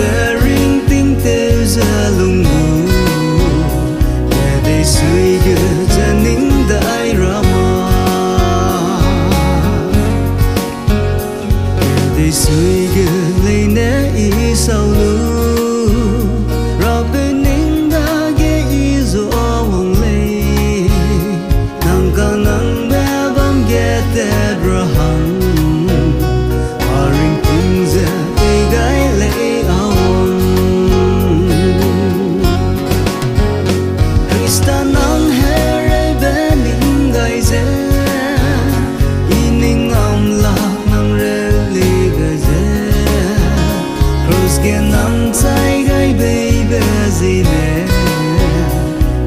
về riêng tình tê ra lùng ngủ để đây suy gỡ cho nín đại ra mà để đây suy gỡ lấy nét ý sau lũ rồi bên nín đã ghé ý rồi vòng lấy nàng ca nàng bé bám ghé tết ra hằng nằm trái gai baby gì nè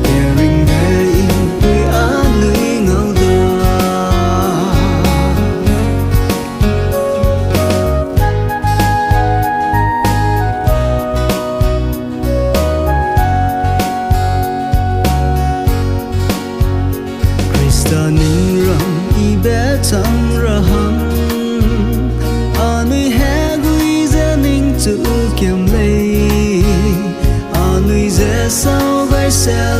caring về in tuổi á lưỡi ngâu Krista ninh rong i bé chăm ra hăng anui he gui ra ninh chữ kiềm lấy anui dễ sao vai xe